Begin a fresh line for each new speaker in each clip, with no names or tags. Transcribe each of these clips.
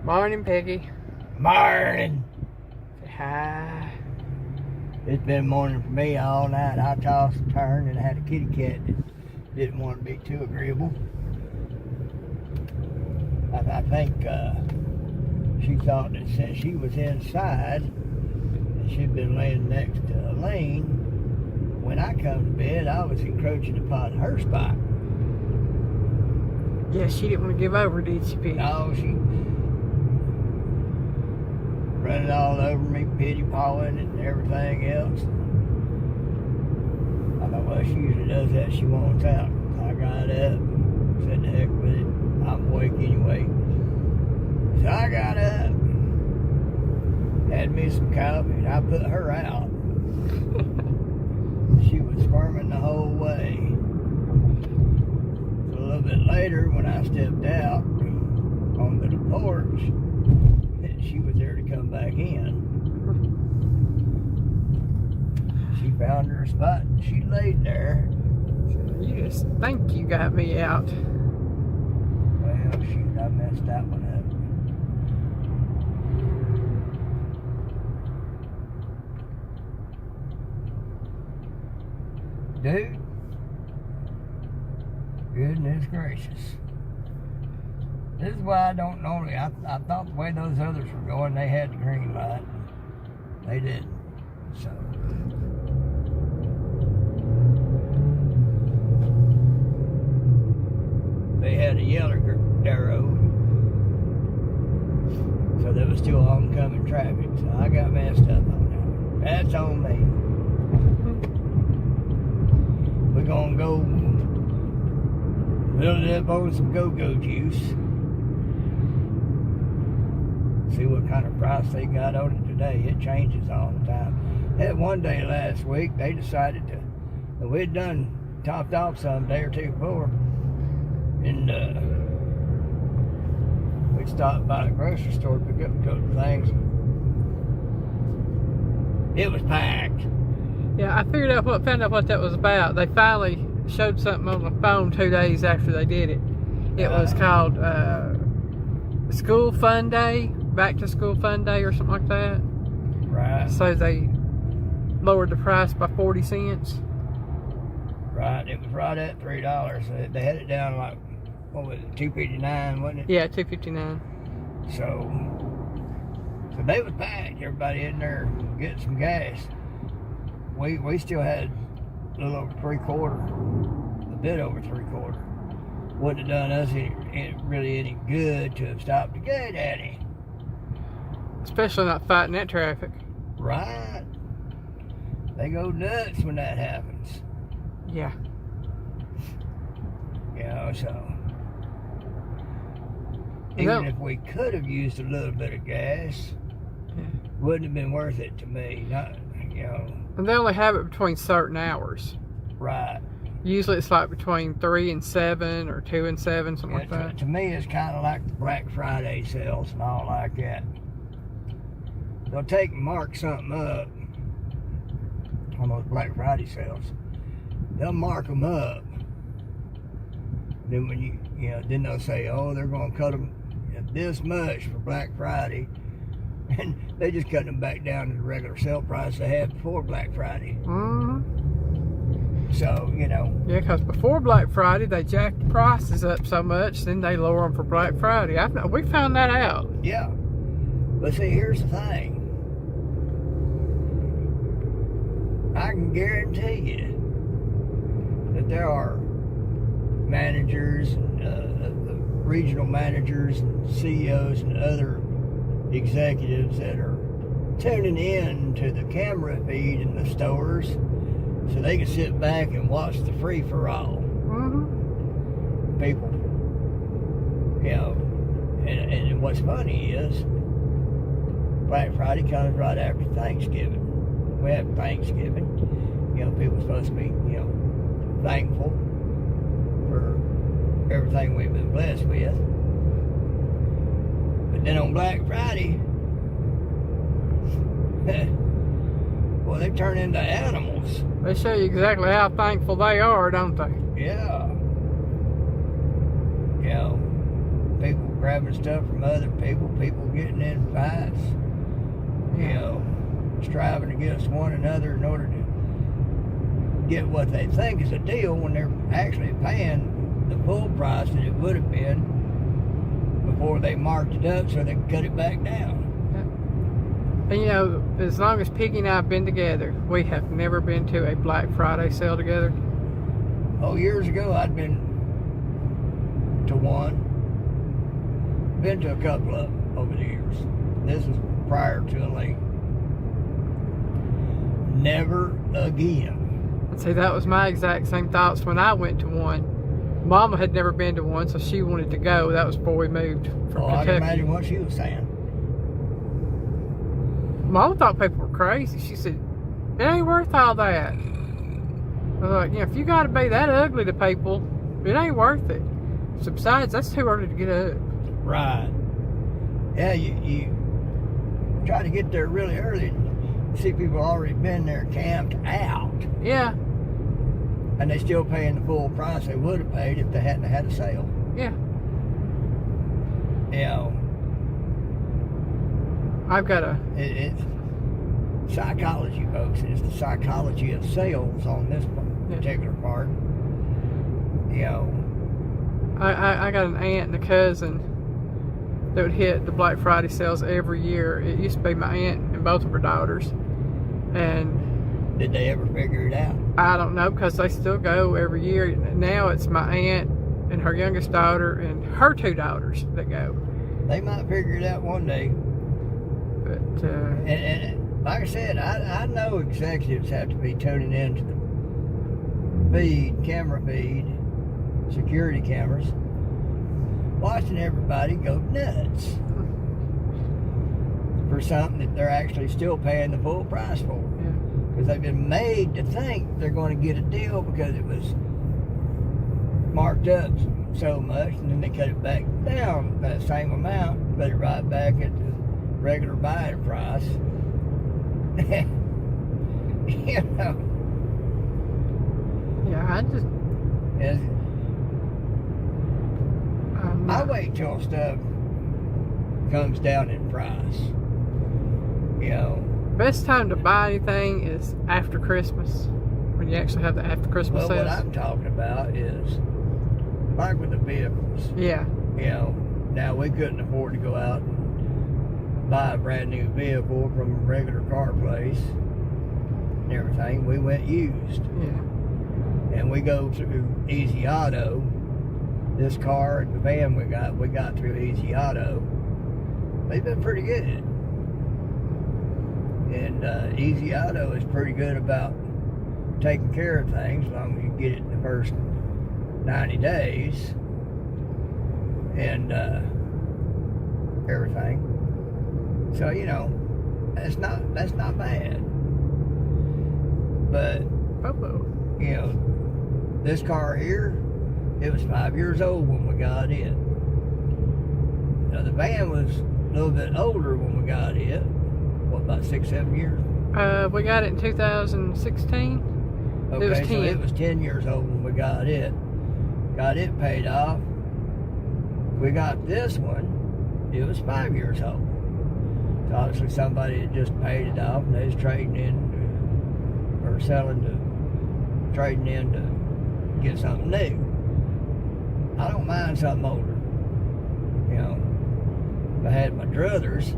Morning, Piggy.
Morning.
Say hi.
It's been morning for me all night. I tossed and turned and had a kitty cat that didn't want to be too agreeable. I think she thought that since she was inside, and she'd been laying next to Elaine, when I come to bed, I was encroaching upon her spot.
Yeah, she didn't want to give over, did she, Piggy?
No, she running all over me, pity pawing and everything else. I thought, well, she usually does that. She wants out. I got up, said the heck with it. I'm awake anyway. So I got up, had me some coffee, and I put her out. She was squirming the whole way. So a little bit later, when I stepped out on the porch, she was there to come back in. She found her spot and she laid there.
You just think you got me out.
Well, shoot, I messed that one up. Dude, goodness gracious. This is why I don't normally, I thought the way those others were going, they had the green light. They didn't. So. They had a yellow arrow. So there was still oncoming traffic. So I got messed up on that. That's on me. We're going to go build it up on some go-go juice. See what kind of price they got on it today. It changes all the time. Had one day last week, they decided to, we'd done topped off some day or two before, and we stopped by the grocery store to pick up a couple of things. It was packed.
Yeah, I found out what that was about. They finally showed something on the phone 2 days after they did it. It was called School Fun Day, Back to School Fun Day or something like that.
Right.
So they lowered the price by 40 cents.
Right, it was right at $3. They had it down like, what was it, $2.59, wasn't it?
Yeah, $2.59.
So they was packed. Everybody in there getting some gas. We still had a little over a bit over three-quarter. Wouldn't have done us really any good to have stopped to get any.
Especially not fighting that traffic.
Right. They go nuts when that happens.
Yeah.
You know, so even if we could have used a little bit of gas, wouldn't have been worth it to me. Not, you know.
And they only have it between certain hours.
Right.
Usually it's like between 3 and 7 or 2 and 7, something like that.
To me, it's kind of like the Black Friday sales and all like that. They'll take and mark something up on those Black Friday sales. They'll mark them up. Then when then they'll say, oh, they're going to cut them this much for Black Friday. And they just cut them back down to the regular sale price they had before Black Friday.
Mm-hmm.
So, you know. Yeah,
because before Black Friday, they jacked the prices up so much, then they lower them for Black Friday. We found that out.
Yeah. But see, here's the thing. I can guarantee you that there are managers, regional managers, and CEOs, and other executives that are tuning in to the camera feed in the stores so they can sit back and watch the free-for-all.
Mm-hmm.
People, you know, and what's funny is Black Friday comes right after Thanksgiving. We have Thanksgiving. You know, people are supposed to be, you know, thankful for everything we've been blessed with. But But then on Black Friday, well, they turn into animals.
They show you exactly how thankful they are, don't they?
Yeah. You know, people grabbing stuff from other people, people getting in fights, you know, striving against one another in order to get what they think is a deal when they're actually paying the full price that it would have been before they marked it up so they could cut it back down.
And you know, as long as Piggy and I have been together, we have never been to a Black Friday sale together.
Oh, years ago I'd been to one. Been to a couple of them over the years. This is prior to a late. Never again.
See, that was my exact same thoughts when I went to one. Mama had never been to one, so she wanted to go. That was before we moved from Kentucky.
I can imagine what she was saying.
Mama thought people were crazy. She said, it ain't worth all that. I was like, if you got to be that ugly to people, it ain't worth it. So besides, that's too early to get up.
Right. Yeah, you try to get there really early and see people already been there camped out.
Yeah.
And they still paying the full price they would have paid if they hadn't had a sale.
Yeah.
You know.
I've got a...
It's psychology, folks. It's the psychology of sales on this particular part. You know.
I got an aunt and a cousin that would hit the Black Friday sales every year. It used to be my aunt and both of her daughters. And
did they ever figure it out?
I don't know, because they still go every year. Now it's my aunt and her youngest daughter and her two daughters that go.
They might figure it out one day.
But
and like I said, I know executives have to be tuning into the camera feed, security cameras, watching everybody go nuts for something that they're actually still paying the full price for. Because they've been made to think they're going to get a deal because it was marked up so much, and then they cut it back down that same amount, put it right back at the regular buying price. You know.
Yeah,
I wait till stuff comes down in price. You know.
Best time to buy anything is after Christmas, when you actually have the after Christmas sales.
What I'm talking about is like with the vehicles.
Yeah.
You know, now we couldn't afford to go out and buy a brand new vehicle from a regular car place and everything. We went used.
Yeah.
And we go through Easy Auto. This car and the van we got through Easy Auto. They've been pretty good. And Easy Auto is pretty good about taking care of things as long as you get it in the first 90 days and everything. So, you know, that's not bad. But you know, this car here, it was 5 years old when we got it. Now the van was a little bit older when we got it. What, about 6-7 years?
We got it in 2016.
Okay,
it was 10.
So it was 10 years old when we got it. Got it paid off. We got this one, it was 5 years old. So obviously somebody had just paid it off and they was trading in or trading in to get something new. I don't mind something older. You know, if I had my druthers,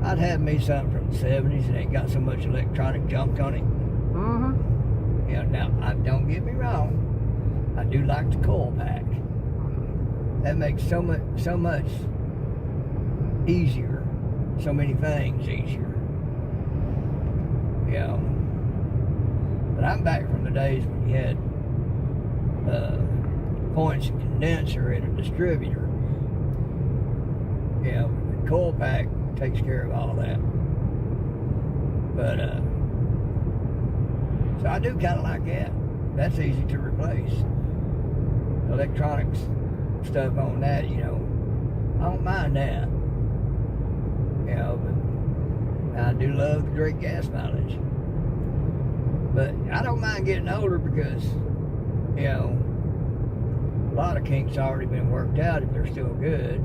I'd have me something from the 70s and ain't got so much electronic junk on it.
Mm-hmm.
You know, now, don't get me wrong, I do like the coil pack. That makes so much easier, so many things easier. You know, but I'm back from the days when you had points and condenser in a distributor. You know, the coil pack takes care of all that. But so I do kind of like that. That's easy to replace. Electronics stuff on that, you know, I don't mind that. You know, but I do love the great gas mileage. But I don't mind getting older because, you know, a lot of kinks already been worked out if they're still good.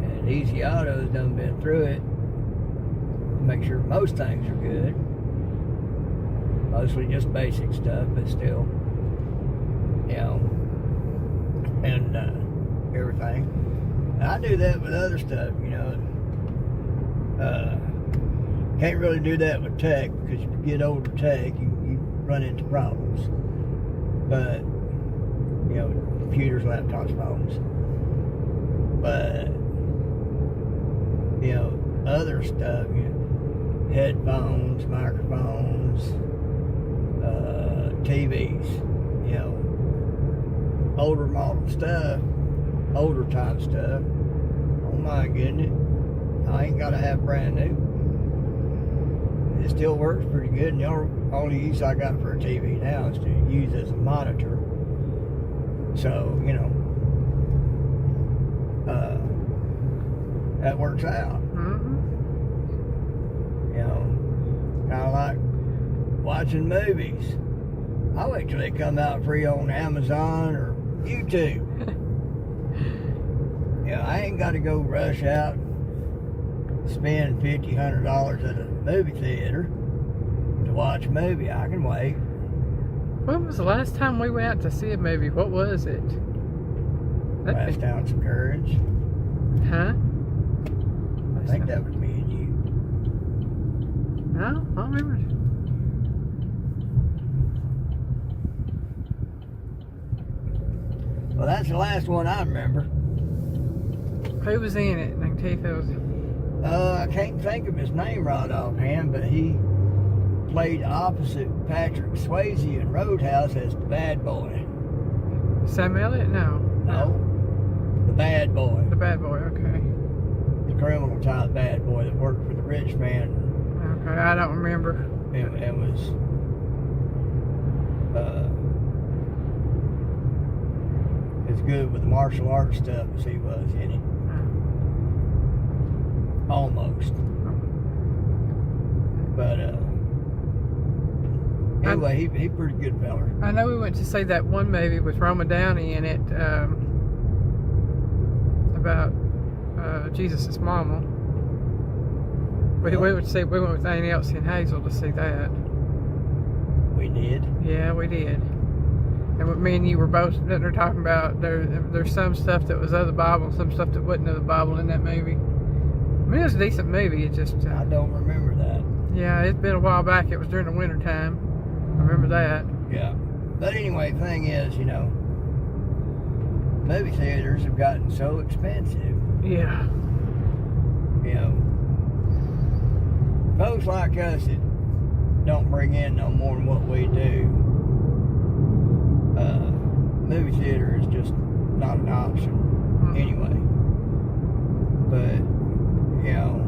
And Easy Auto's done been through it to make sure most things are good. Mostly just basic stuff, but still, you know, and everything. And I do that with other stuff, you know. Can't really do that with tech because if you get older tech, you run into problems. But, you know, computers, laptops, phones. But, you know, other stuff, you know, headphones, microphones, TVs, you know, older model stuff, older type stuff. Oh my goodness, I ain't gotta have brand new. It still works pretty good, and the only use I got for a TV now is to use as a monitor. So, you know, that works out.
Mm-hmm.
You know, kind of like watching movies. I wait till they come out free on Amazon or YouTube. Yeah, I ain't got to go rush out and spend $50, $100 at a movie theater to watch a movie. I can wait.
When was the last time we went out to see a movie? What was it?
Last Ounce of Courage.
Huh?
I think that was me and you.
No, I don't remember.
Well, that's the last one I remember.
Who was in it? I can tell you if it was.
I can't think of his name right offhand, but he played opposite Patrick Swayze in Roadhouse as the bad boy.
Sam Elliott? No.
No, the bad boy.
The bad boy, okay.
The criminal type bad boy that worked for the rich man.
Okay, I don't remember.
And was as good with the martial arts stuff as he was in it. Almost. But anyway, he pretty good feller.
I know we went to see that one movie with Roma Downey in it about Jesus' mama. We went with Annie Elsie and Hazel to see that.
We did?
Yeah, we did. And me and you were both sitting there talking about there's some stuff that was of the Bible and some stuff that wasn't of the Bible in that movie. I mean, it was a decent movie. It just
I don't remember that.
Yeah, it's been a while back. It was during the winter time. I remember that.
Yeah. But anyway, thing is, you know, movie theaters have gotten so expensive.
Yeah.
You know, folks like us that don't bring in no more than what we do, movie theater is just not an option anyway. But, you know,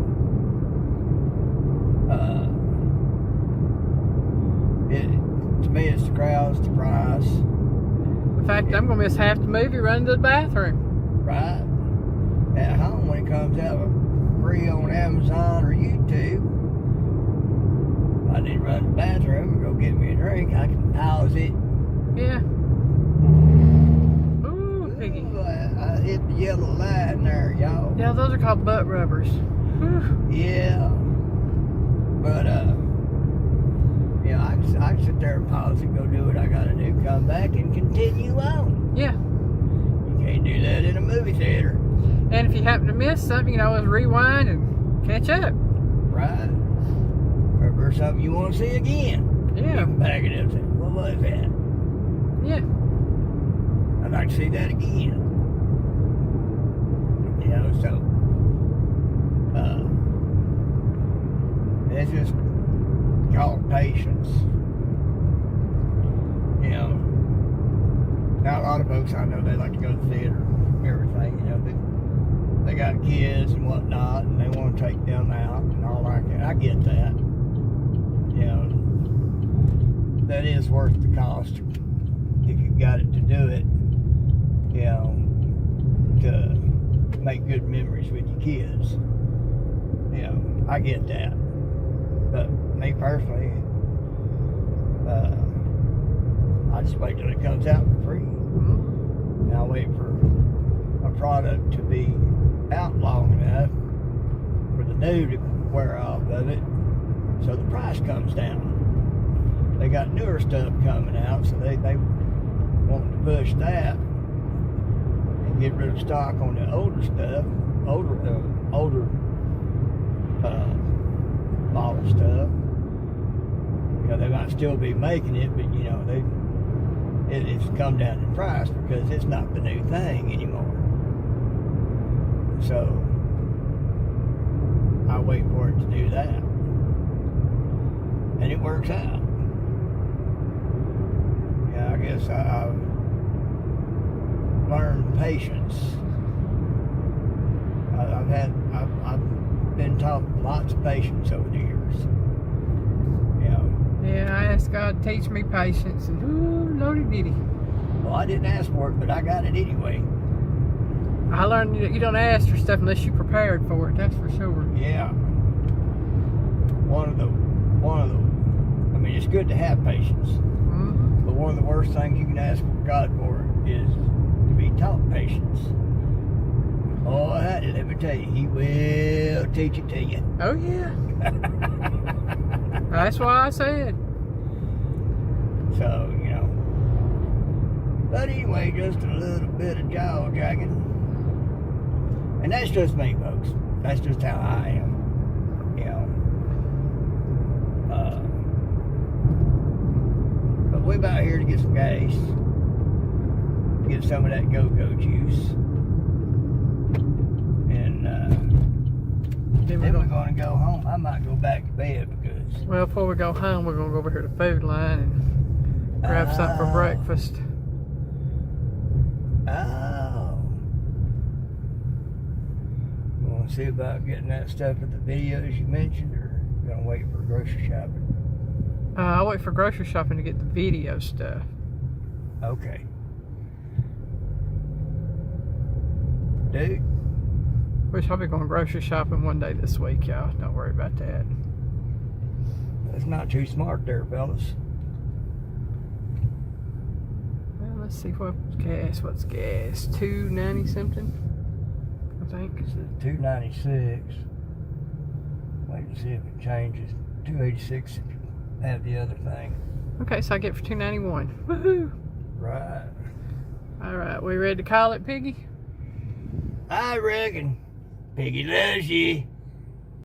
to me it's the crowds, the price.
In fact, I'm going to miss half the movie running to the bathroom.
Right? At home, when it comes out free on Amazon or YouTube, I need to run to the bathroom and go get me a drink. I can pause it.
Yeah. Ooh, Piggy.
Ooh, I hit the yellow line there, y'all.
Yeah, those are called butt rubbers. Whew.
Yeah. But, you know, I can sit there and pause it, go do what I gotta do, come back and continue on.
Yeah.
You can't do that in a movie theater.
And if you happen to miss something, you can always rewind and catch up.
Right. Or if there's something you want to see again.
Yeah.
You can back it up and say, what was that?
Yeah.
I'd like to see that again. You know, so it's just called patience. You know, now a lot of folks I know, they like to go to the theater and everything, you know, they got kids and whatnot and they want to take them out and all like that. I get that. You know, that is worth the cost if you got it to do it, you know, to make good memories with your kids. You know, I get that. But me personally, I just wait till it comes out for free.
Mm-hmm.
And I'll wait for a product to be out long enough for the new to wear off of it, so the price comes down. They got newer stuff coming out, so they want to push that and get rid of stock on the older stuff, older model stuff. You know, they might still be making it, but you know, it's come down in price because it's not the new thing anymore. So I wait for it to do that, and it works out. Yeah, I guess I've learned patience. I've been taught lots of patience over the years. You know.
Yeah, I asked God to teach me patience, and ooh, Lordy did he.
Well, I didn't ask for it, but I got it anyway.
I learned that you don't ask for stuff unless you're prepared for it. That's for sure.
Yeah. One of the. I mean, it's good to have patience,
Mm-hmm.
but one of the worst things you can ask God for is to be taught patience. Oh, let me tell you, He will teach it to you.
Oh yeah. That's why I said.
So, you know. But anyway, just a little bit of jaw jacking. And that's just me, folks. That's just how I am. You know. But we're about here to get some gas. Get some of that go-go juice. And then we're going to go home. I might go back to bed because...
Well, before we go home, we're going to go over here to Food Line and grab something for breakfast.
Oh. You want to see about getting that stuff for the videos you mentioned, or you going to wait for grocery shopping?
I'll wait for grocery shopping to get the video stuff.
Okay. Dude.
Which I'll be going grocery shopping one day this week, y'all. Don't worry about that.
That's not too smart there, fellas.
Well, let's see what's gas. What's gas? $2.90 something, I think.
It's $2.96. Wait to see if it changes. $2.86 if you have the other thing.
Okay, so I get it for $2.91. Woohoo!
Right.
All right, we ready to call it, Piggy?
I reckon. Piggy loves you.